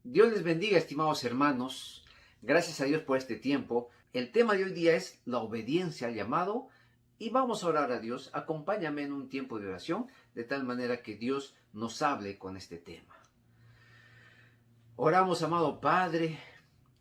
Dios les bendiga, estimados hermanos. Gracias a Dios por este tiempo. El tema de hoy día es la obediencia al llamado y vamos a orar a Dios. Acompáñame en un tiempo de oración de tal manera que Dios nos hable con este tema. Oramos, amado Padre,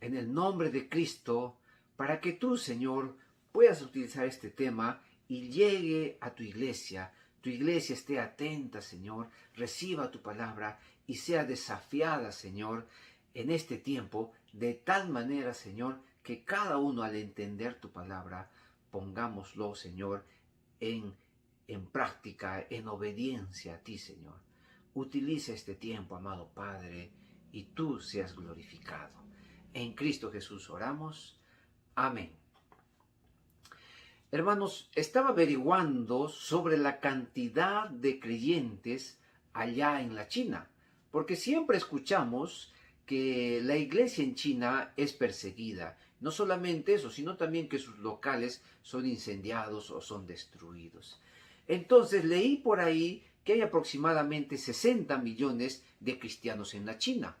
en el nombre de Cristo, para que tú, Señor, puedas utilizar este tema y llegue a tu iglesia. Tu iglesia esté atenta, Señor, reciba tu palabra y sea desafiada, Señor, en este tiempo, de tal manera, Señor, que cada uno al entender tu palabra, pongámoslo, Señor, en práctica, en obediencia a ti, Señor. Utiliza este tiempo, amado Padre, y tú seas glorificado. En Cristo Jesús oramos. Amén. Hermanos, estaba averiguando sobre la cantidad de creyentes allá en la China, porque siempre escuchamos que la iglesia en China es perseguida. No solamente eso, sino también que sus locales son incendiados o son destruidos. Entonces leí por ahí que hay aproximadamente 60 millones de cristianos en la China.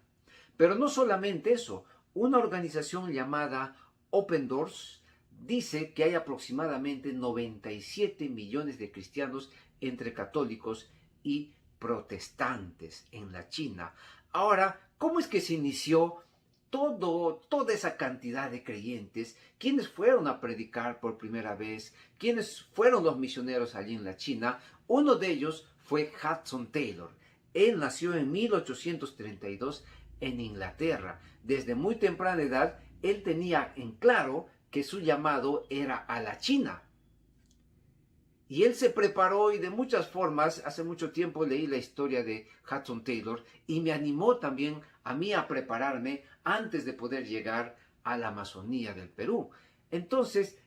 Pero no solamente eso, una organización llamada Open Doors dice que hay aproximadamente 97 millones de cristianos entre católicos y protestantes en la China. Ahora, ¿cómo es que se inició toda esa cantidad de creyentes? ¿Quiénes fueron a predicar por primera vez? ¿Quiénes fueron los misioneros allí en la China? Uno de ellos fue Hudson Taylor. Él nació en 1832 en Inglaterra. Desde muy temprana edad, él tenía en claro que su llamado era a la China. Y él se preparó y de muchas formas, hace mucho tiempo leí la historia de Hudson Taylor y me animó también a mí a prepararme antes de poder llegar a la Amazonía del Perú. Entonces,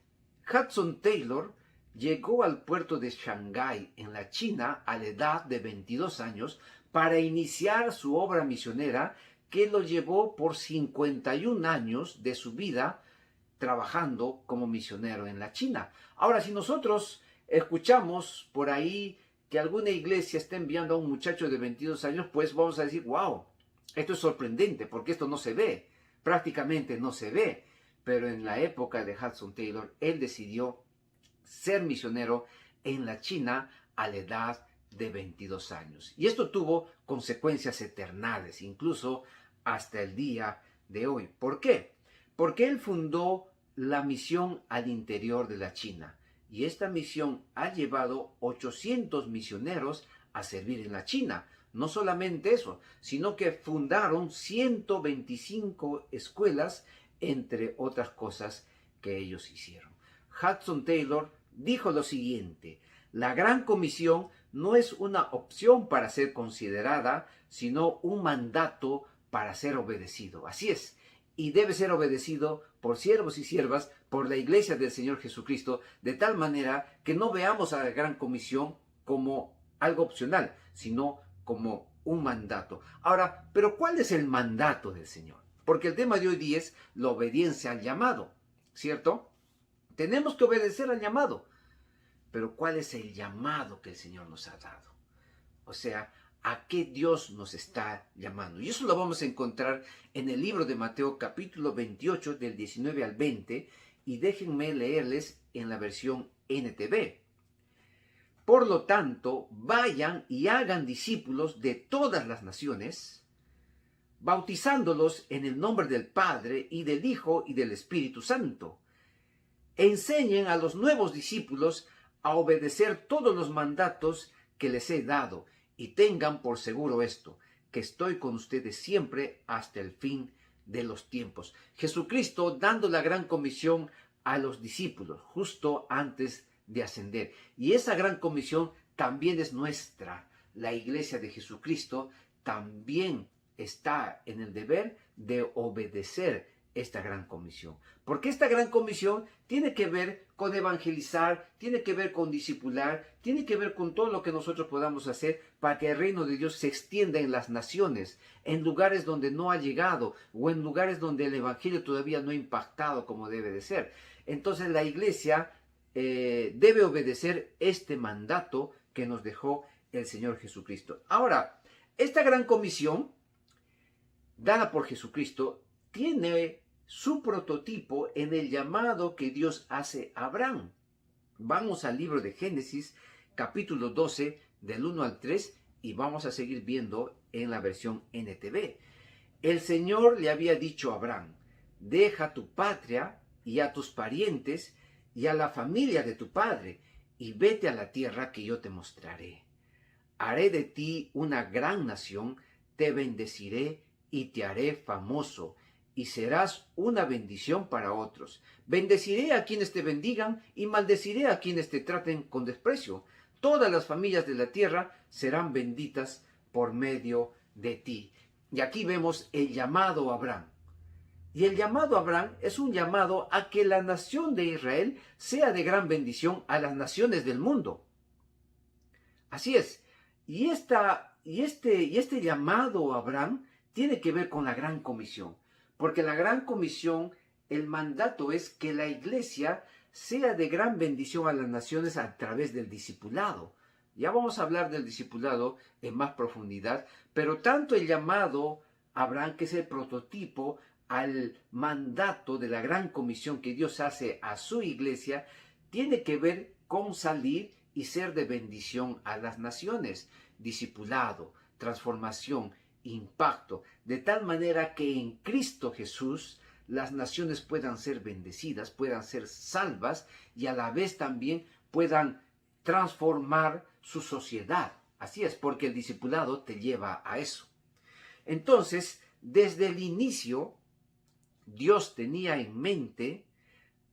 Hudson Taylor llegó al puerto de Shanghái en la China a la edad de 22 años para iniciar su obra misionera que lo llevó por 51 años de su vida trabajando como misionero en la China. Ahora, si nosotros escuchamos por ahí que alguna iglesia está enviando a un muchacho de 22 años, pues vamos a decir, wow, esto es sorprendente porque esto no se ve, prácticamente no se ve. Pero en la época de Hudson Taylor, él decidió ser misionero en la China a la edad de 22 años. Y esto tuvo consecuencias eternales, incluso hasta el día de hoy. ¿Por qué? Porque él fundó la misión al interior de la China. Y esta misión ha llevado 800 misioneros a servir en la China. No solamente eso, sino que fundaron 125 escuelas, entre otras cosas que ellos hicieron. Hudson Taylor dijo lo siguiente: la Gran Comisión no es una opción para ser considerada, sino un mandato para ser obedecido. Así es, y debe ser obedecido por siervos y siervas, por la iglesia del Señor Jesucristo, de tal manera que no veamos a la Gran Comisión como algo opcional, sino como un mandato. Ahora, ¿pero cuál es el mandato del Señor? Porque el tema de hoy día es la obediencia al llamado, ¿cierto? Tenemos que obedecer al llamado. Pero ¿cuál es el llamado que el Señor nos ha dado? O sea, ¿a qué Dios nos está llamando? Y eso lo vamos a encontrar en el libro de Mateo capítulo 28 del 19 al 20. Y déjenme leerles en la versión NTV. Por lo tanto, vayan y hagan discípulos de todas las naciones, bautizándolos en el nombre del Padre y del Hijo y del Espíritu Santo. Enseñen a los nuevos discípulos a obedecer todos los mandatos que les he dado, y tengan por seguro esto, que estoy con ustedes siempre hasta el fin de los tiempos. Jesucristo dando la gran comisión a los discípulos justo antes de ascender. Y esa gran comisión también es nuestra. La iglesia de Jesucristo también está en el deber de obedecer esta gran comisión. Porque esta gran comisión tiene que ver con evangelizar, tiene que ver con discipular, tiene que ver con todo lo que nosotros podamos hacer para que el reino de Dios se extienda en las naciones, en lugares donde no ha llegado o en lugares donde el evangelio todavía no ha impactado como debe de ser. Entonces la iglesia debe obedecer este mandato que nos dejó el Señor Jesucristo. Ahora, esta gran comisión dada por Jesucristo, tiene su prototipo en el llamado que Dios hace a Abraham. Vamos al libro de Génesis, capítulo 12, del 1 al 3, y vamos a seguir viendo en la versión NTV. El Señor le había dicho a Abraham: deja tu patria y a tus parientes y a la familia de tu padre, y vete a la tierra que yo te mostraré. Haré de ti una gran nación, te bendeciré y te haré famoso, y serás una bendición para otros. Bendeciré a quienes te bendigan y maldeciré a quienes te traten con desprecio. Todas las familias de la tierra serán benditas por medio de ti. Y aquí vemos el llamado a Abraham. Y el llamado a Abraham es un llamado a que la nación de Israel sea de gran bendición a las naciones del mundo. Así es. Y este llamado a Abraham tiene que ver con la Gran Comisión. Porque la Gran Comisión, el mandato es que la iglesia sea de gran bendición a las naciones a través del discipulado. Ya vamos a hablar del discipulado en más profundidad, pero tanto el llamado a Abraham, que es el prototipo al mandato de la Gran Comisión que Dios hace a su iglesia, tiene que ver con salir y ser de bendición a las naciones. Discipulado, transformación, impacto, de tal manera que en Cristo Jesús las naciones puedan ser bendecidas, puedan ser salvas y a la vez también puedan transformar su sociedad. Así es, porque el discipulado te lleva a eso. Entonces, desde el inicio, Dios tenía en mente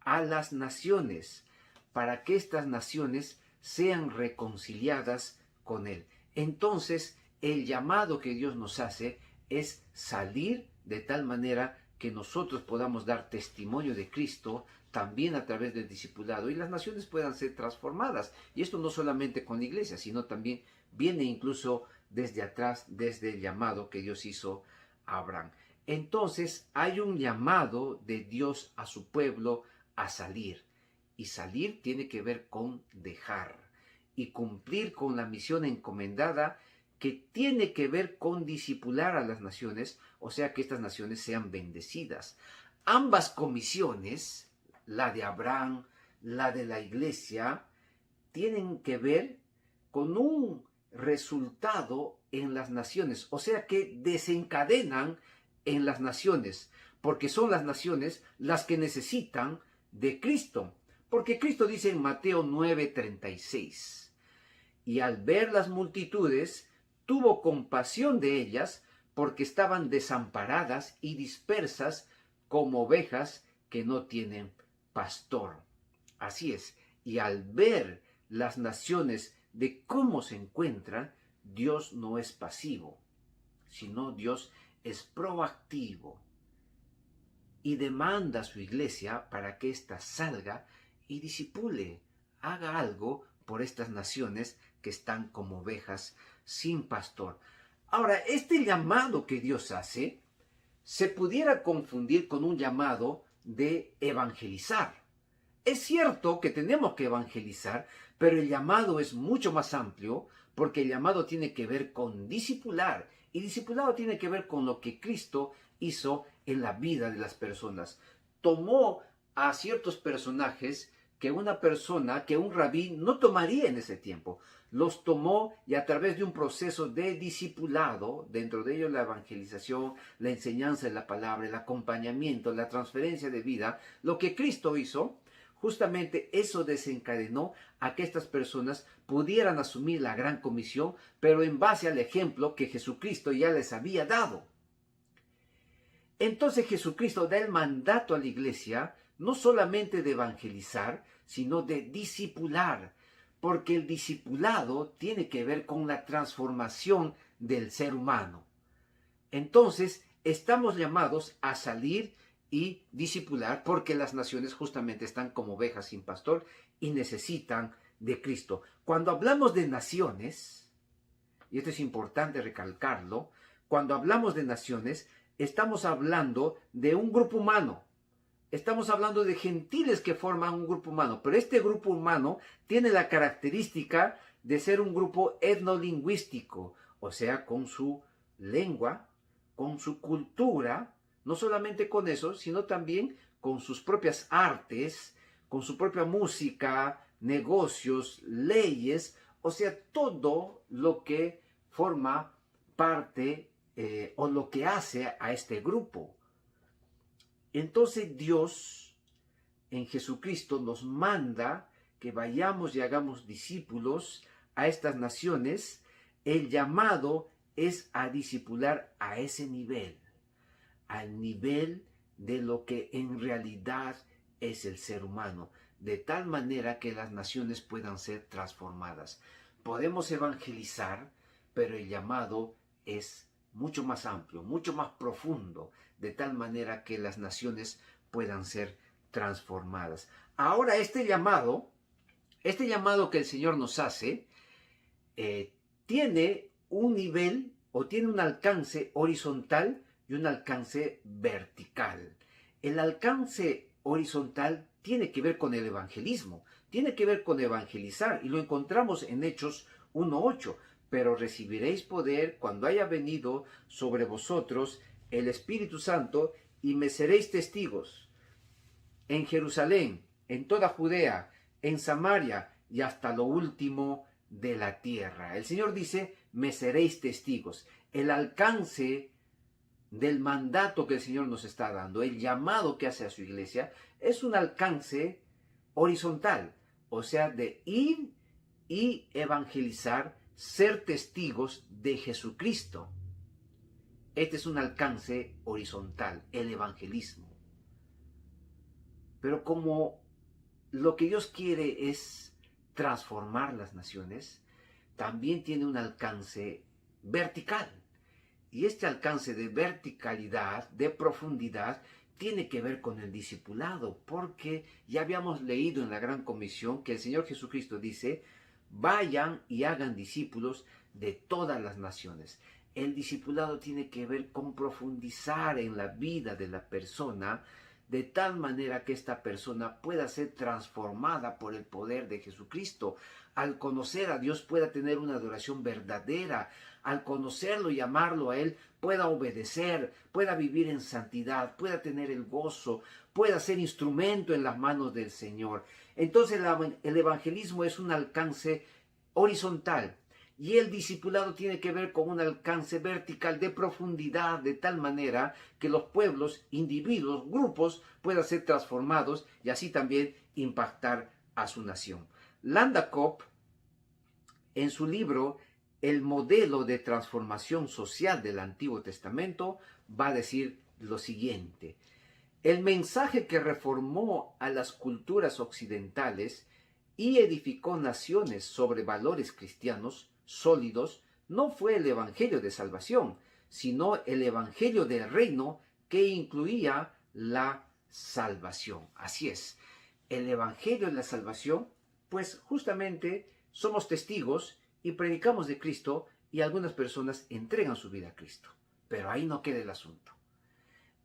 a las naciones para que estas naciones sean reconciliadas con Él. Entonces, el llamado que Dios nos hace es salir de tal manera que nosotros podamos dar testimonio de Cristo también a través del discipulado y las naciones puedan ser transformadas. Y esto no solamente con la iglesia, sino también viene incluso desde atrás, desde el llamado que Dios hizo a Abraham. Entonces hay un llamado de Dios a su pueblo a salir. Y salir tiene que ver con dejar y cumplir con la misión encomendada que tiene que ver con discipular a las naciones, o sea que estas naciones sean bendecidas. Ambas comisiones, la de Abraham, la de la iglesia, tienen que ver con un resultado en las naciones, o sea que desencadenan en las naciones, porque son las naciones las que necesitan de Cristo. Porque Cristo dice en Mateo 9:36, y al ver las multitudes, tuvo compasión de ellas, porque estaban desamparadas y dispersas como ovejas que no tienen pastor. Así es, y al ver las naciones de cómo se encuentran, Dios no es pasivo, sino Dios es proactivo y demanda a su iglesia para que ésta salga y disipule, haga algo por estas naciones que están como ovejas sin pastor. Ahora, este llamado que Dios hace se pudiera confundir con un llamado de evangelizar. Es cierto que tenemos que evangelizar, pero el llamado es mucho más amplio porque el llamado tiene que ver con discipular y discipulado tiene que ver con lo que Cristo hizo en la vida de las personas. Tomó a ciertos personajes que un rabí no tomaría en ese tiempo. Los tomó y a través de un proceso de discipulado, dentro de ello la evangelización, la enseñanza de la palabra, el acompañamiento, la transferencia de vida, lo que Cristo hizo, justamente eso desencadenó a que estas personas pudieran asumir la gran comisión, pero en base al ejemplo que Jesucristo ya les había dado. Entonces Jesucristo da el mandato a la iglesia, no solamente de evangelizar, sino de discipular, porque el discipulado tiene que ver con la transformación del ser humano. Entonces, estamos llamados a salir y discipular porque las naciones justamente están como ovejas sin pastor y necesitan de Cristo. Cuando hablamos de naciones, y esto es importante recalcarlo, cuando hablamos de naciones, estamos hablando de un grupo humano. Estamos hablando de gentiles que forman un grupo humano, pero este grupo humano tiene la característica de ser un grupo etnolingüístico, o sea, con su lengua, con su cultura, no solamente con eso, sino también con sus propias artes, con su propia música, negocios, leyes, o sea, todo lo que forma parte o lo que hace a este grupo. Entonces Dios en Jesucristo nos manda que vayamos y hagamos discípulos a estas naciones. El llamado es a discipular a ese nivel, al nivel de lo que en realidad es el ser humano, de tal manera que las naciones puedan ser transformadas. Podemos evangelizar, pero el llamado es mucho más amplio, mucho más profundo, de tal manera que las naciones puedan ser transformadas. Ahora este llamado que el Señor nos hace, tiene un nivel o tiene un alcance horizontal y un alcance vertical. El alcance horizontal tiene que ver con el evangelismo, tiene que ver con evangelizar, y lo encontramos en Hechos 1:8. Pero recibiréis poder cuando haya venido sobre vosotros el Espíritu Santo, y me seréis testigos en Jerusalén, en toda Judea, en Samaria y hasta lo último de la tierra. El Señor dice, me seréis testigos. El alcance del mandato que el Señor nos está dando, el llamado que hace a su iglesia, es un alcance horizontal, o sea, de ir y evangelizar, ser testigos de Jesucristo. Este es un alcance horizontal, el evangelismo. Pero como lo que Dios quiere es transformar las naciones, también tiene un alcance vertical. Y este alcance de verticalidad, de profundidad, tiene que ver con el discipulado, porque ya habíamos leído en la Gran Comisión que el Señor Jesucristo dice, vayan y hagan discípulos de todas las naciones. El discipulado tiene que ver con profundizar en la vida de la persona, de tal manera que esta persona pueda ser transformada por el poder de Jesucristo. Al conocer a Dios pueda tener una adoración verdadera. Al conocerlo y amarlo a Él, pueda obedecer, pueda vivir en santidad, pueda tener el gozo, pueda ser instrumento en las manos del Señor. Entonces el evangelismo es un alcance horizontal. Y el discipulado tiene que ver con un alcance vertical de profundidad, de tal manera que los pueblos, individuos, grupos puedan ser transformados y así también impactar a su nación. Landakop, en su libro El modelo de transformación social del Antiguo Testamento, va a decir lo siguiente: el mensaje que reformó a las culturas occidentales y edificó naciones sobre valores cristianos sólidos no fue el evangelio de salvación, sino el evangelio del reino, que incluía la salvación. Así es, el evangelio de la salvación, pues justamente somos testigos y predicamos de Cristo, y algunas personas entregan su vida a Cristo. Pero ahí no queda el asunto.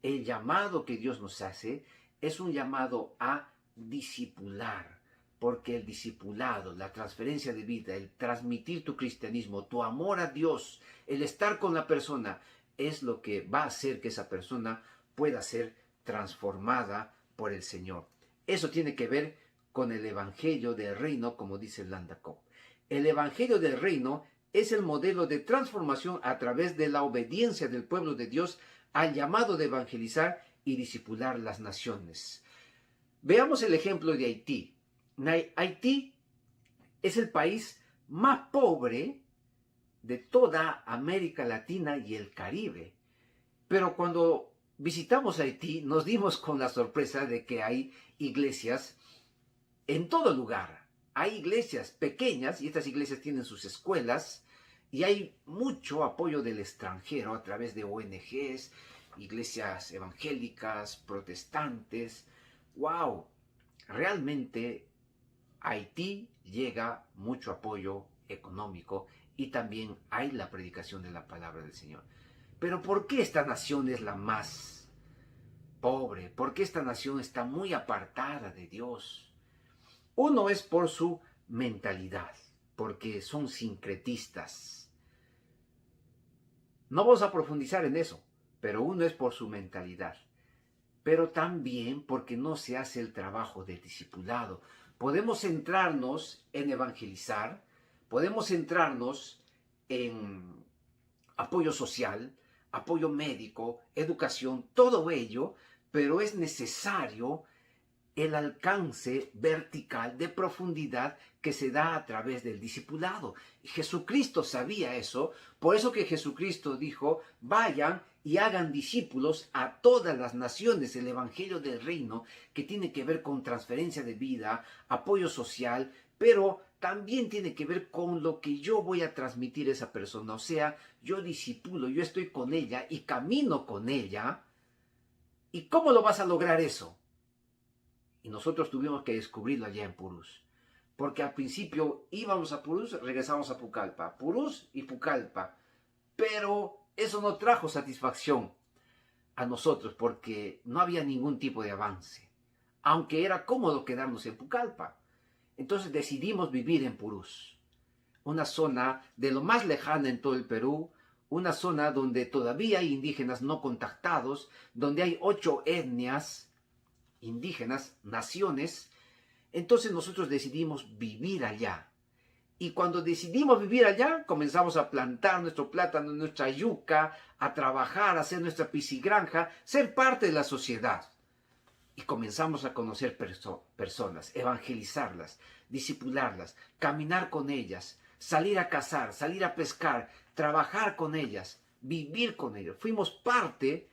El llamado que Dios nos hace es un llamado a discipular, porque el discipulado, la transferencia de vida, el transmitir tu cristianismo, tu amor a Dios, el estar con la persona, es lo que va a hacer que esa persona pueda ser transformada por el Señor. Eso tiene que ver con el evangelio del reino, como dice Landakop. El evangelio del reino es el modelo de transformación a través de la obediencia del pueblo de Dios al llamado de evangelizar y discipular las naciones. Veamos el ejemplo de Haití. Haití es el país más pobre de toda América Latina y el Caribe. Pero cuando visitamos Haití nos dimos con la sorpresa de que hay iglesias en todo lugar. Hay iglesias pequeñas y estas iglesias tienen sus escuelas, y hay mucho apoyo del extranjero a través de ONGs, iglesias evangélicas, protestantes. ¡Wow! Realmente Haití llega mucho apoyo económico y también hay la predicación de la palabra del Señor. Pero ¿por qué esta nación es la más pobre? ¿Por qué esta nación está muy apartada de Dios? Uno es por su mentalidad, porque son sincretistas. No vamos a profundizar en eso, pero uno es por su mentalidad, pero también porque no se hace el trabajo de discipulado. Podemos centrarnos en evangelizar, podemos centrarnos en apoyo social, apoyo médico, educación, todo ello, pero es necesario el alcance vertical de profundidad que se da a través del discipulado. Jesucristo sabía eso, por eso que Jesucristo dijo, vayan y hagan discípulos a todas las naciones, el Evangelio del Reino, que tiene que ver con transferencia de vida, apoyo social, pero también tiene que ver con lo que yo voy a transmitir a esa persona. O sea, yo discipulo, yo estoy con ella y camino con ella. ¿Y cómo lo vas a lograr eso? Y nosotros tuvimos que descubrirlo allá en Purús. Porque al principio íbamos a Purús, regresamos a Pucallpa. Purús y Pucallpa. Pero eso no trajo satisfacción a nosotros porque no había ningún tipo de avance. Aunque era cómodo quedarnos en Pucallpa. Entonces decidimos vivir en Purús. Una zona de lo más lejana en todo el Perú. Una zona donde todavía hay indígenas no contactados. Donde hay 8 etnias indígenas, naciones. Entonces nosotros decidimos vivir allá. Y cuando decidimos vivir allá, comenzamos a plantar nuestro plátano, nuestra yuca, a trabajar, a hacer nuestra piscigranja, ser parte de la sociedad. Y comenzamos a conocer personas, evangelizarlas, discipularlas, caminar con ellas, salir a cazar, salir a pescar, trabajar con ellas, vivir con ellos. Fuimos parte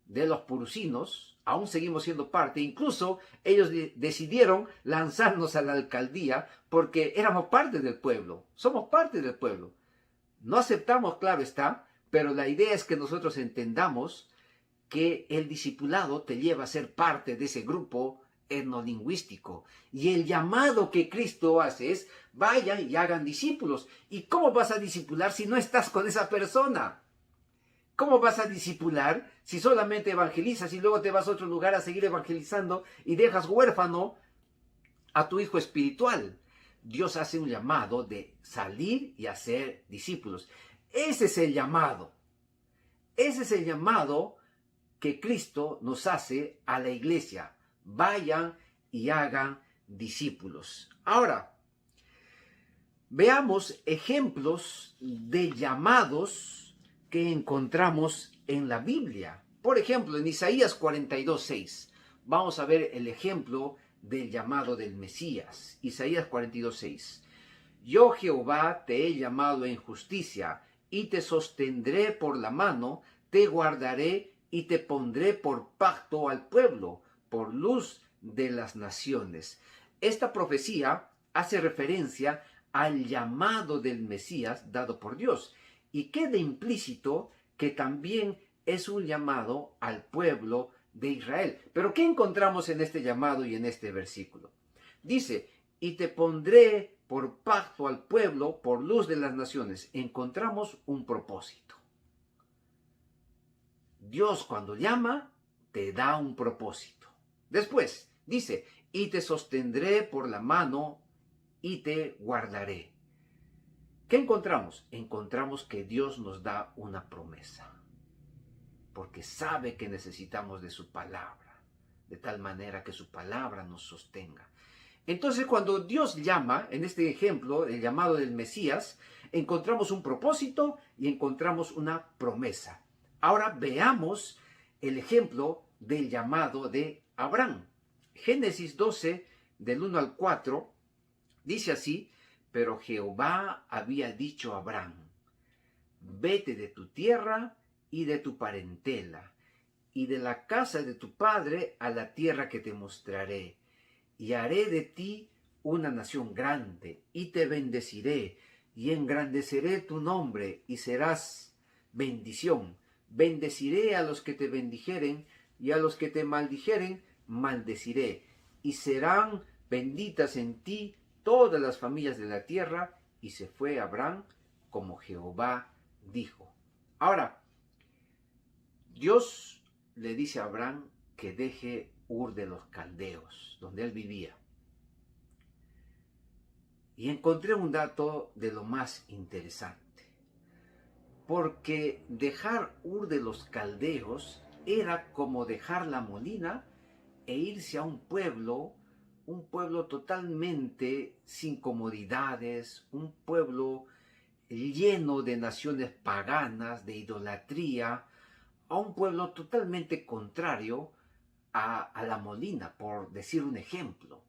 de los purusinos, aún seguimos siendo parte, incluso ellos decidieron lanzarnos a la alcaldía porque éramos parte del pueblo, somos parte del pueblo. No aceptamos, claro está, pero la idea es que nosotros entendamos que el discipulado te lleva a ser parte de ese grupo etnolingüístico. Y el llamado que Cristo hace es, vayan y hagan discípulos. ¿Y cómo vas a discipular si no estás con esa persona? ¿Cómo vas a discipular si solamente evangelizas y luego te vas a otro lugar a seguir evangelizando y dejas huérfano a tu hijo espiritual? Dios hace un llamado de salir y hacer discípulos. Ese es el llamado. Ese es el llamado que Cristo nos hace a la iglesia. Vayan y hagan discípulos. Ahora, veamos ejemplos de llamados que encontramos en la Biblia. Por ejemplo, en Isaías 42:6, vamos a ver el ejemplo del llamado del Mesías. Isaías 42:6. Yo, Jehová, te he llamado en justicia, y te sostendré por la mano, te guardaré y te pondré por pacto al pueblo, por luz de las naciones. Esta profecía hace referencia al llamado del Mesías dado por Dios. Y queda implícito que también es un llamado al pueblo de Israel. Pero ¿qué encontramos en este llamado y en este versículo? Dice, y te pondré por pacto al pueblo, por luz de las naciones. Encontramos un propósito. Dios cuando llama, te da un propósito. Después, dice, y te sostendré por la mano y te guardaré. ¿Qué encontramos? Encontramos que Dios nos da una promesa, porque sabe que necesitamos de su palabra, de tal manera que su palabra nos sostenga. Entonces, cuando Dios llama, en este ejemplo, el llamado del Mesías, encontramos un propósito y encontramos una promesa. Ahora veamos el ejemplo del llamado de Abraham. Génesis 12, del 1 al 4, dice así, pero Jehová había dicho a Abraham, vete de tu tierra y de tu parentela, y de la casa de tu padre a la tierra que te mostraré, y haré de ti una nación grande, y te bendeciré, y engrandeceré tu nombre, y serás bendición. Bendeciré a los que te bendijeren, y a los que te maldijeren, maldeciré, y serán benditas en ti todas las familias de la tierra. Y se fue Abraham como Jehová dijo. Ahora, Dios le dice a Abraham que deje Ur de los Caldeos, donde él vivía. Y encontré un dato de lo más interesante. porque dejar Ur de los Caldeos era como dejar la Molina e irse a un pueblo totalmente sin comodidades, un pueblo lleno de naciones paganas, de idolatría, a un pueblo totalmente contrario a la Molina, por decir un ejemplo.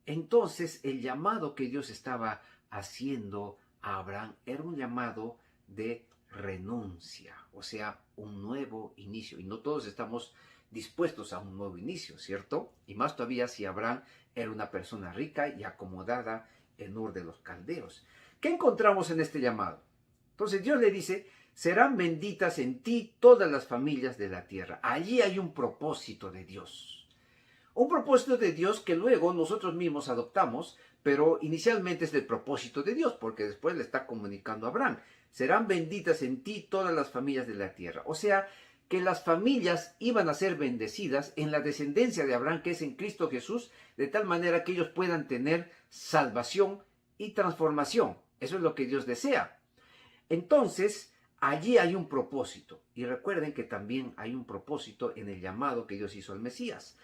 Entonces el llamado que Dios estaba haciendo a Abraham era un llamado de renuncia, o sea, un nuevo inicio. Y no todos estamos dispuestos a un nuevo inicio, ¿cierto? Y más todavía si Abraham era una persona rica y acomodada en Ur de los Caldeos. ¿Qué encontramos en este llamado? Entonces Dios le dice, serán benditas en ti todas las familias de la tierra. Allí hay un propósito de Dios. Un propósito de Dios que luego nosotros mismos adoptamos, pero inicialmente es el propósito de Dios, porque después le está comunicando a Abraham. Serán benditas en ti todas las familias de la tierra. O sea, que las familias iban a ser bendecidas en la descendencia de Abraham, que es en Cristo Jesús, de tal manera que ellos puedan tener salvación y transformación. Eso es lo que Dios desea. Entonces, allí hay un propósito. Y recuerden que también hay un propósito en el llamado que Dios hizo al Mesías.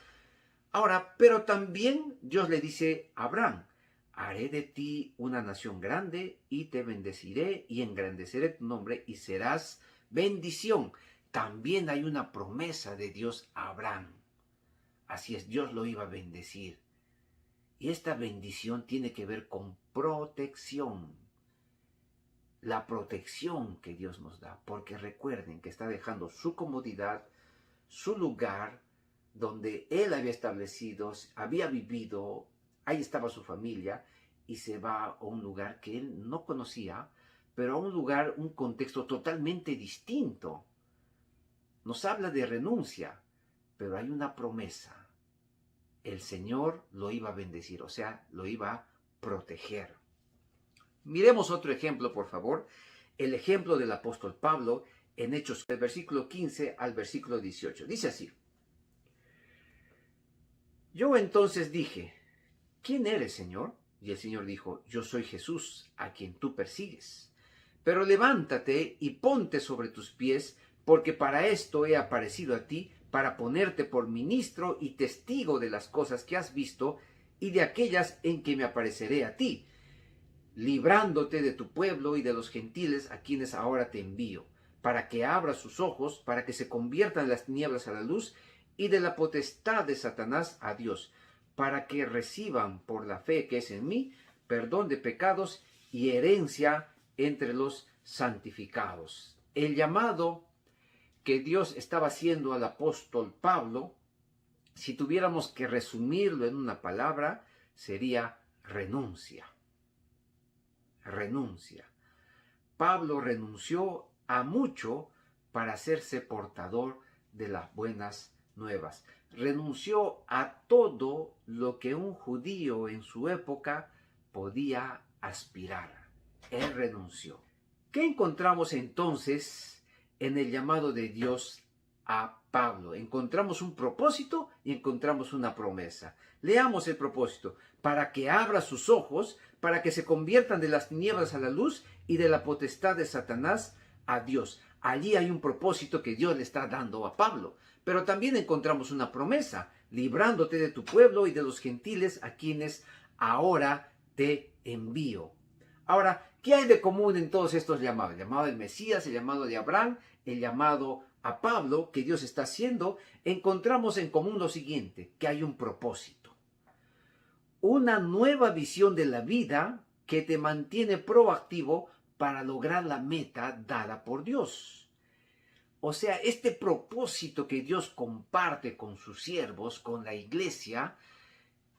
Ahora, pero también Dios le dice a Abraham, haré de ti una nación grande y te bendeciré y engrandeceré tu nombre y serás bendición. También hay una promesa de Dios a Abraham. Así es, Dios lo iba a bendecir. Y esta bendición tiene que ver con protección. La protección que Dios nos da. Porque recuerden que está dejando su comodidad, su lugar, donde él había establecido, había vivido, ahí estaba su familia, y se va a un lugar que él no conocía, pero a un lugar, un contexto totalmente distinto. Nos habla de renuncia, pero hay una promesa. El Señor lo iba a bendecir, o sea, lo iba a proteger. Miremos otro ejemplo, por favor. El ejemplo del apóstol Pablo en Hechos, del versículo 15 al versículo 18. Dice así. Yo entonces dije, ¿quién eres, Señor? Y el Señor dijo, yo soy Jesús, a quien tú persigues. Pero levántate y ponte sobre tus pies, porque para esto he aparecido a ti, para ponerte por ministro y testigo de las cosas que has visto y de aquellas en que me apareceré a ti, librándote de tu pueblo y de los gentiles a quienes ahora te envío, para que abras sus ojos, para que se conviertan las tinieblas a la luz y de la potestad de Satanás a Dios, para que reciban por la fe que es en mí perdón de pecados y herencia entre los santificados. El llamado que Dios estaba haciendo al apóstol Pablo, si tuviéramos que resumirlo en una palabra, sería renuncia. Renuncia. Pablo renunció a mucho para hacerse portador de las buenas nuevas. Renunció a todo lo que un judío en su época podía aspirar. Él renunció. ¿Qué encontramos entonces en el llamado de Dios a Pablo? Encontramos un propósito y encontramos una promesa. Leamos el propósito. Para que abra sus ojos, para que se conviertan de las tinieblas a la luz y de la potestad de Satanás a Dios. Allí hay un propósito que Dios le está dando a Pablo. Pero también encontramos una promesa, librándote de tu pueblo y de los gentiles a quienes ahora te envío. Ahora, ¿qué hay de común en todos estos llamados? El llamado del Mesías, el llamado de Abraham, el llamado a Pablo que Dios está haciendo. Encontramos en común lo siguiente, que hay un propósito. Una nueva visión de la vida que te mantiene proactivo para lograr la meta dada por Dios. O sea, este propósito que Dios comparte con sus siervos, con la iglesia,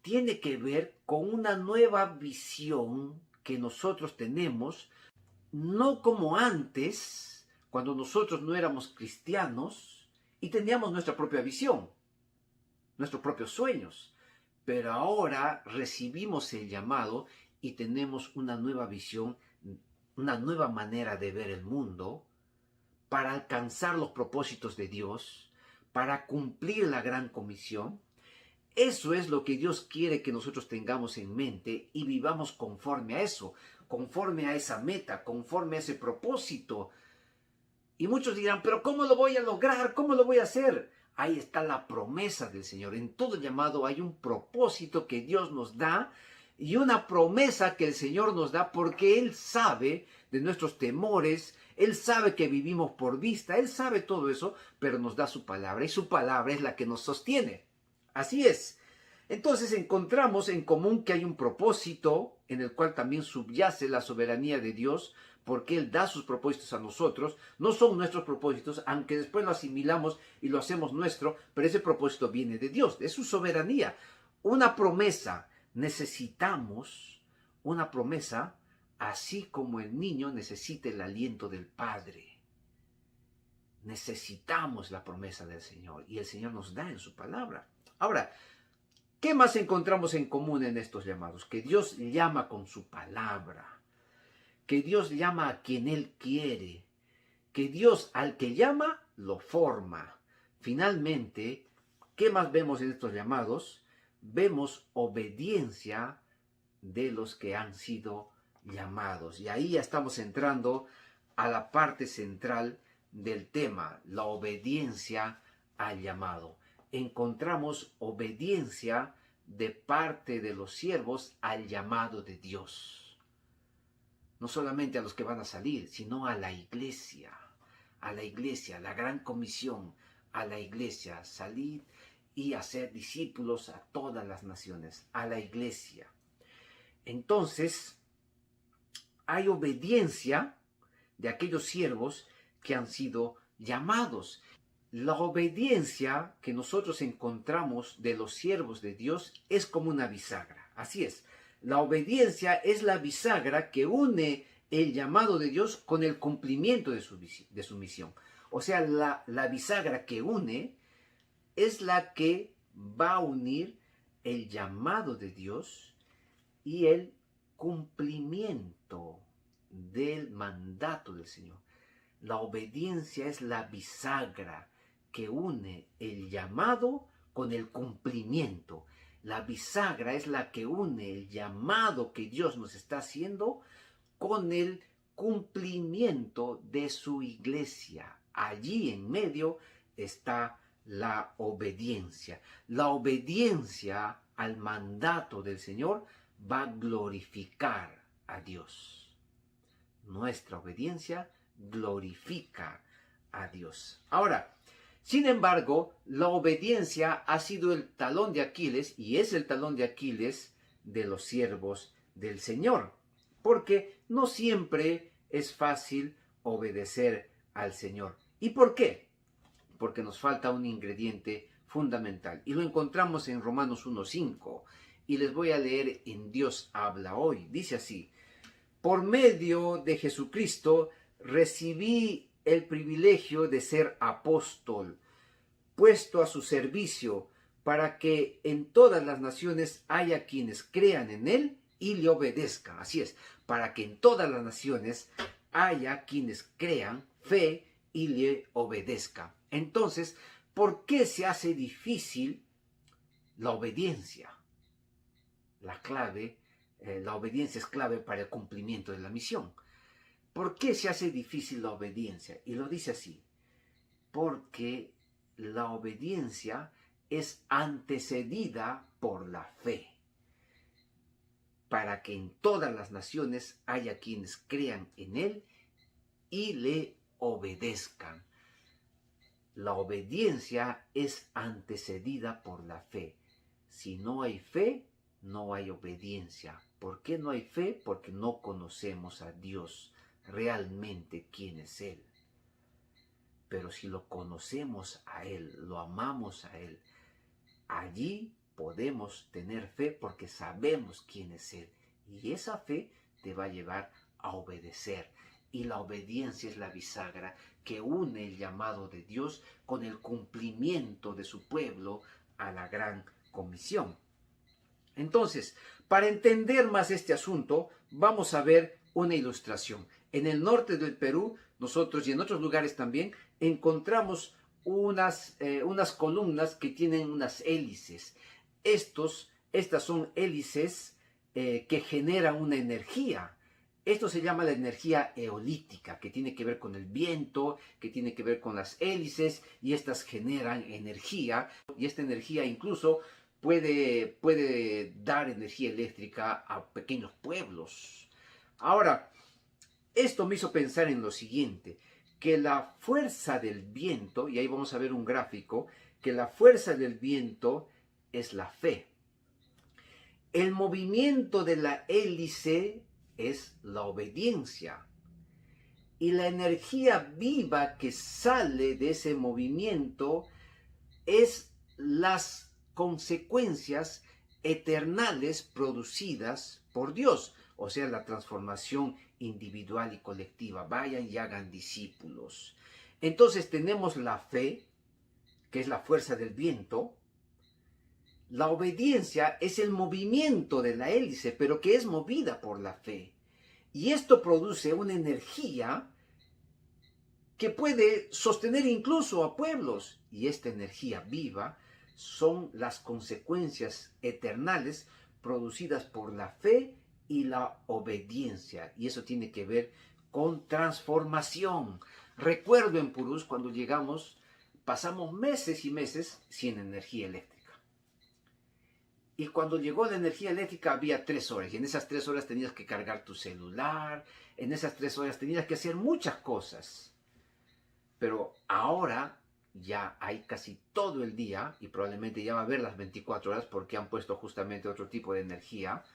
tiene que ver con una nueva visión que nosotros tenemos, no como antes, cuando nosotros no éramos cristianos y teníamos nuestra propia visión, nuestros propios sueños. Pero ahora recibimos el llamado y tenemos una nueva visión, una nueva manera de ver el mundo, para alcanzar los propósitos de Dios, para cumplir la gran comisión. Eso es lo que Dios quiere que nosotros tengamos en mente y vivamos conforme a eso, conforme a esa meta, conforme a ese propósito. Y muchos dirán, pero ¿cómo lo voy a lograr? ¿Cómo lo voy a hacer? Ahí está la promesa del Señor. En todo llamado hay un propósito que Dios nos da y una promesa que el Señor nos da porque Él sabe de nuestros temores, Él sabe que vivimos por vista, Él sabe todo eso, pero nos da su palabra y su palabra es la que nos sostiene. Así es. Entonces encontramos en común que hay un propósito en el cual también subyace la soberanía de Dios, porque Él da sus propósitos a nosotros. No son nuestros propósitos, aunque después lo asimilamos y lo hacemos nuestro, pero ese propósito viene de Dios, de su soberanía. Una promesa, necesitamos una promesa, así como el niño necesita el aliento del Padre. Necesitamos la promesa del Señor y el Señor nos da en su palabra. Ahora, ¿qué más encontramos en común en estos llamados? Que Dios llama con su palabra, que Dios llama a quien Él quiere, que Dios al que llama lo forma. Finalmente, ¿qué más vemos en estos llamados? Vemos obediencia de los que han sido llamados. Y ahí ya estamos entrando a la parte central del tema, la obediencia al llamado. Encontramos obediencia de parte de los siervos al llamado de Dios. No solamente a los que van a salir, sino a la iglesia, la gran comisión, a la iglesia, salir y hacer discípulos a todas las naciones, a la iglesia. Entonces, hay obediencia de aquellos siervos que han sido llamados. La obediencia que nosotros encontramos de los siervos de Dios es como una bisagra. Así es. La obediencia es la bisagra que une el llamado de Dios con el cumplimiento de su misión. O sea, la bisagra que une es la que va a unir el llamado de Dios y el cumplimiento del mandato del Señor. La obediencia es la bisagra que une el llamado con el cumplimiento. La bisagra es la que une el llamado que Dios nos está haciendo con el cumplimiento de su iglesia. Allí en medio está la obediencia. La obediencia al mandato del Señor va a glorificar a Dios. Nuestra obediencia glorifica a Dios. Ahora, sin embargo, la obediencia ha sido el talón de Aquiles y es el talón de Aquiles de los siervos del Señor, porque no siempre es fácil obedecer al Señor. ¿Y por qué? Porque nos falta un ingrediente fundamental y lo encontramos en Romanos 1:5 y les voy a leer en Dios habla hoy. Dice así: por medio de Jesucristo recibí el privilegio de ser apóstol, puesto a su servicio, para que en todas las naciones haya quienes crean en Él y le obedezcan. Así es, para que en todas las naciones haya quienes crean, fe y le obedezcan. Entonces, ¿por qué se hace difícil la obediencia? La obediencia es clave para el cumplimiento de la misión. ¿Por qué se hace difícil la obediencia? Y lo dice así: porque la obediencia es antecedida por la fe, para que en todas las naciones haya quienes crean en Él y le obedezcan. La obediencia es antecedida por la fe. Si no hay fe, no hay obediencia. ¿Por qué no hay fe? Porque no conocemos a Dios realmente quién es Él. Pero si lo conocemos a Él, lo amamos a Él, allí podemos tener fe porque sabemos quién es Él. Y esa fe te va a llevar a obedecer. Y la obediencia es la bisagra que une el llamado de Dios con el cumplimiento de su pueblo a la gran comisión. Entonces, para entender más este asunto, vamos a ver una ilustración. En el norte del Perú, nosotros y en otros lugares también, encontramos unas columnas que tienen unas hélices. Estas son hélices que generan una energía. Esto se llama la energía eolítica, que tiene que ver con el viento, que tiene que ver con las hélices, y estas generan energía, y esta energía incluso puede dar energía eléctrica a pequeños pueblos. Ahora, esto me hizo pensar en lo siguiente, que la fuerza del viento, y ahí vamos a ver un gráfico, que la fuerza del viento es la fe. El movimiento de la hélice es la obediencia. Y la energía viva que sale de ese movimiento es las consecuencias eternales producidas por Dios, o sea, la transformación individual y colectiva. Vayan y hagan discípulos. Entonces tenemos la fe, que es la fuerza del viento. La obediencia es el movimiento de la hélice, pero que es movida por la fe. Y esto produce una energía que puede sostener incluso a pueblos. Y esta energía viva son las consecuencias eternales producidas por la fe y la obediencia. Y eso tiene que ver con transformación. Recuerdo en Purús cuando llegamos, pasamos meses y meses sin energía eléctrica. Y cuando llegó la energía eléctrica había 3 horas. Y en esas 3 horas tenías que cargar tu celular. En esas 3 horas tenías que hacer muchas cosas. Pero ahora ya hay casi todo el día. Y probablemente ya va a haber las 24 horas porque han puesto justamente otro tipo de energía.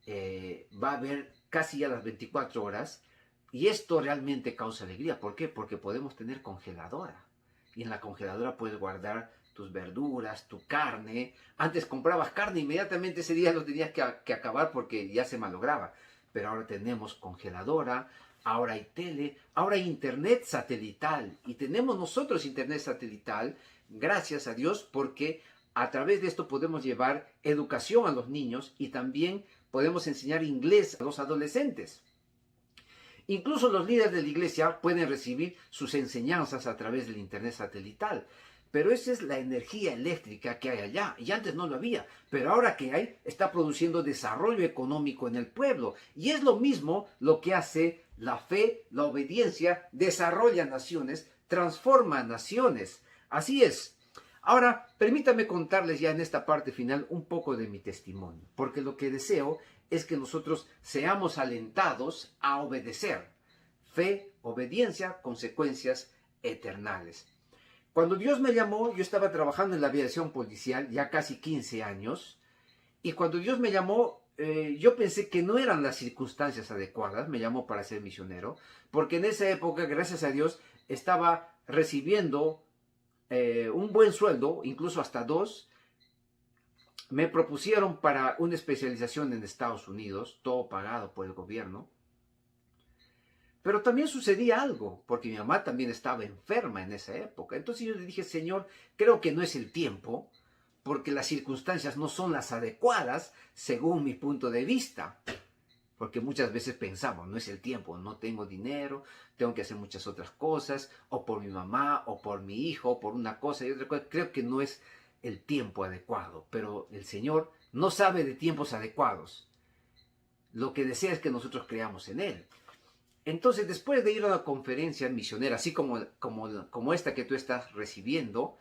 Va a haber casi ya las 24 horas. Y esto realmente causa alegría. ¿Por qué? Porque podemos tener congeladora. Y en la congeladora puedes guardar tus verduras, tu carne. Antes comprabas carne, inmediatamente ese día lo tenías que acabar porque ya se malograba. Pero ahora tenemos congeladora, ahora hay tele, ahora hay internet satelital. Y tenemos nosotros internet satelital, gracias a Dios, porque a través de esto podemos llevar educación a los niños y también podemos enseñar inglés a los adolescentes. Incluso los líderes de la iglesia pueden recibir sus enseñanzas a través del internet satelital. Pero esa es la energía eléctrica que hay allá. Y antes no lo había. Pero ahora que hay, está produciendo desarrollo económico en el pueblo. Y es lo mismo lo que hace la fe, la obediencia, desarrolla naciones, transforma naciones. Así es. Ahora, permítame contarles ya en esta parte final un poco de mi testimonio. Porque lo que deseo es que nosotros seamos alentados a obedecer. Fe, obediencia, consecuencias eternales. Cuando Dios me llamó, yo estaba trabajando en la aviación policial ya casi 15 años. Y cuando Dios me llamó, yo pensé que no eran las circunstancias adecuadas. Me llamó para ser misionero. Porque en esa época, gracias a Dios, estaba recibiendo un buen sueldo, incluso hasta 2. Me propusieron para una especialización en Estados Unidos, todo pagado por el gobierno. Pero también sucedía algo, porque mi mamá también estaba enferma en esa época. Entonces yo le dije, Señor, creo que no es el tiempo, porque las circunstancias no son las adecuadas según mi punto de vista. Porque muchas veces pensamos, no es el tiempo, no tengo dinero, tengo que hacer muchas otras cosas, o por mi mamá, o por mi hijo, o por una cosa y otra cosa. Creo que no es el tiempo adecuado, pero el Señor no sabe de tiempos adecuados. Lo que desea es que nosotros creamos en Él. Entonces, después de ir a una conferencia misionera, así como esta que tú estás recibiendo,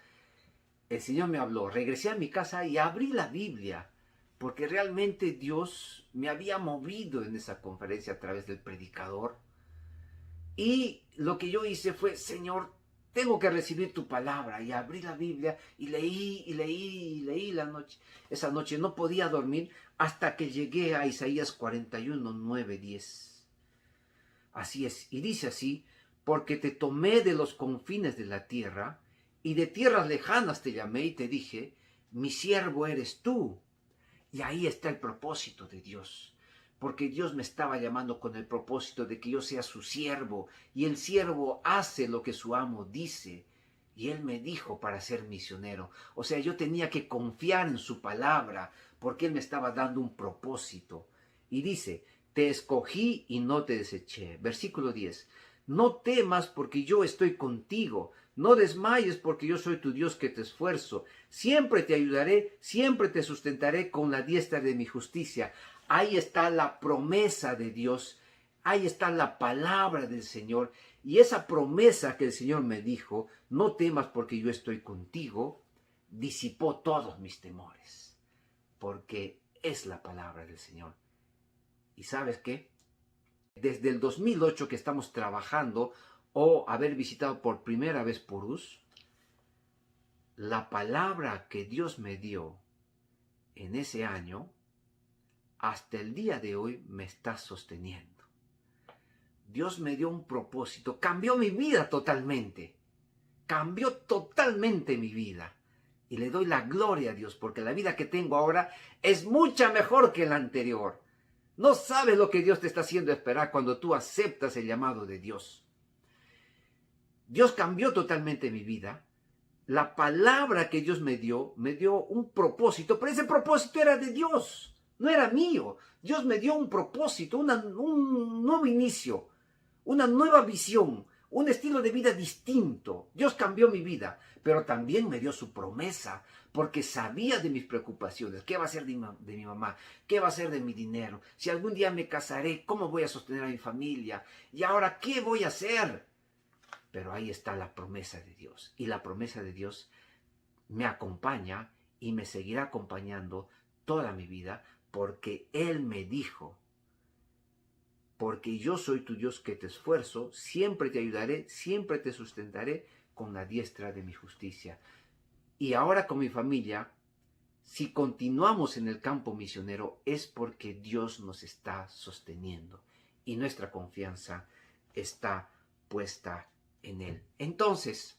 el Señor me habló. Regresé a mi casa y abrí la Biblia, porque realmente Dios me había movido en esa conferencia a través del predicador. Y lo que yo hice fue, Señor, tengo que recibir tu palabra. Y abrí la Biblia y leí la noche. Esa noche no podía dormir hasta que llegué a Isaías 41, 9, 10. Así es, y dice así, porque te tomé de los confines de la tierra, y de tierras lejanas te llamé y te dije, mi siervo eres tú. Y ahí está el propósito de Dios, porque Dios me estaba llamando con el propósito de que yo sea su siervo, y el siervo hace lo que su amo dice, y él me dijo para ser misionero. O sea, yo tenía que confiar en su palabra, porque él me estaba dando un propósito. Y dice, te escogí y no te deseché. Versículo 10. No temas porque yo estoy contigo. No desmayes porque yo soy tu Dios que te esfuerzo. Siempre te ayudaré, siempre te sustentaré con la diestra de mi justicia. Ahí está la promesa de Dios. Ahí está la palabra del Señor y esa promesa que el Señor me dijo, no temas porque yo estoy contigo, disipó todos mis temores, porque es la palabra del Señor. ¿Y sabes qué? Desde el 2008 que estamos trabajando o haber visitado por primera vez Purús, la palabra que Dios me dio en ese año, hasta el día de hoy me está sosteniendo. Dios me dio un propósito, cambió mi vida totalmente, cambió totalmente mi vida. Y le doy la gloria a Dios porque la vida que tengo ahora es mucha mejor que la anterior. No sabes lo que Dios te está haciendo esperar cuando tú aceptas el llamado de Dios. Dios cambió totalmente mi vida. La palabra que Dios me dio un propósito, pero ese propósito era de Dios, no era mío. Dios me dio un propósito, un nuevo inicio, una nueva visión, un estilo de vida distinto. Dios cambió mi vida, pero también me dio su promesa, porque sabía de mis preocupaciones. ¿Qué va a ser de mi mamá? ¿Qué va a ser de mi dinero? Si algún día me casaré, ¿cómo voy a sostener a mi familia? ¿Y ahora qué voy a hacer? Pero ahí está la promesa de Dios. Y la promesa de Dios me acompaña y me seguirá acompañando toda mi vida, porque Él me dijo, porque yo soy tu Dios que te esfuerzo, siempre te ayudaré, siempre te sustentaré con la diestra de mi justicia. Y ahora con mi familia, si continuamos en el campo misionero, es porque Dios nos está sosteniendo y nuestra confianza está puesta en Él. Entonces,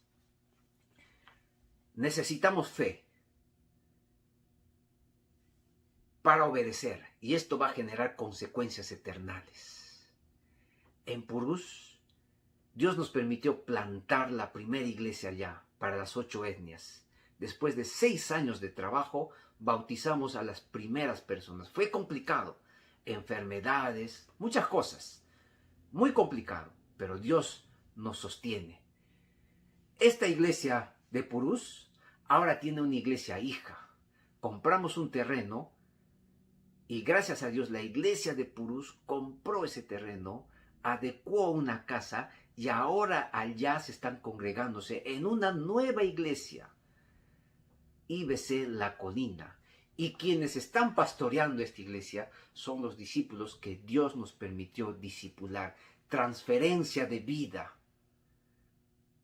necesitamos fe para obedecer y esto va a generar consecuencias eternales. En Purús, Dios nos permitió plantar la primera iglesia allá para las 8 etnias. Después de 6 años de trabajo, bautizamos a las primeras personas. Fue complicado, enfermedades, muchas cosas. Muy complicado, pero Dios nos sostiene. Esta iglesia de Purús ahora tiene una iglesia hija. Compramos un terreno y gracias a Dios la iglesia de Purús compró ese terreno, adecuó una casa y ahora allá se están congregándose en una nueva iglesia, IBC La Colina. Y quienes están pastoreando esta iglesia son los discípulos que Dios nos permitió discipular. Transferencia de vida.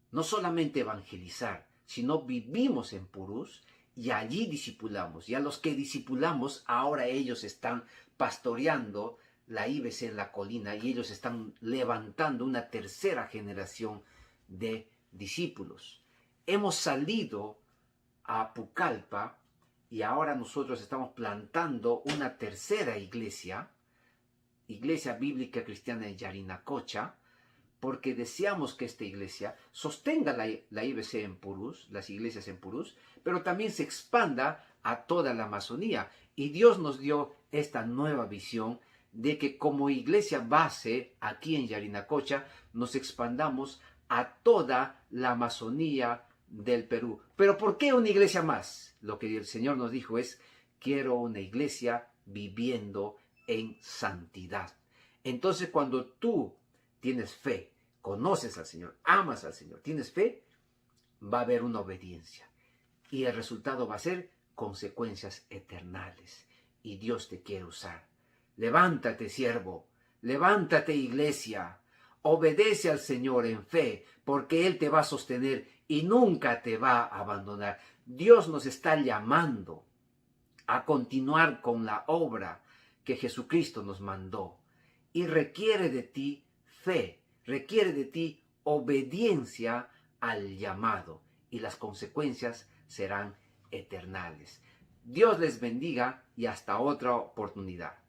No solamente evangelizar, sino vivimos en Purús y allí discipulamos. Y a los que discipulamos, ahora ellos están pastoreando la IBC en La Colina y ellos están levantando una tercera generación de discípulos. Hemos salido a Pucallpa y ahora nosotros estamos plantando una tercera iglesia, Iglesia Bíblica Cristiana de Yarinacocha, porque deseamos que esta iglesia sostenga la IBC en Purús, las iglesias en Purús, pero también se expanda a toda la Amazonía. Y Dios nos dio esta nueva visión de que como iglesia base aquí en Yarinacocha nos expandamos a toda la Amazonía del Perú. ¿Pero por qué una iglesia más? Lo que el Señor nos dijo es, quiero una iglesia viviendo en santidad. Entonces cuando tú tienes fe, conoces al Señor, amas al Señor, tienes fe, va a haber una obediencia. Y el resultado va a ser consecuencias eternales. Y Dios te quiere usar. Levántate, siervo. Levántate, iglesia. Obedece al Señor en fe, porque Él te va a sostener y nunca te va a abandonar. Dios nos está llamando a continuar con la obra que Jesucristo nos mandó. Y requiere de ti fe, requiere de ti obediencia al llamado. Y las consecuencias serán eternales. Dios les bendiga y hasta otra oportunidad.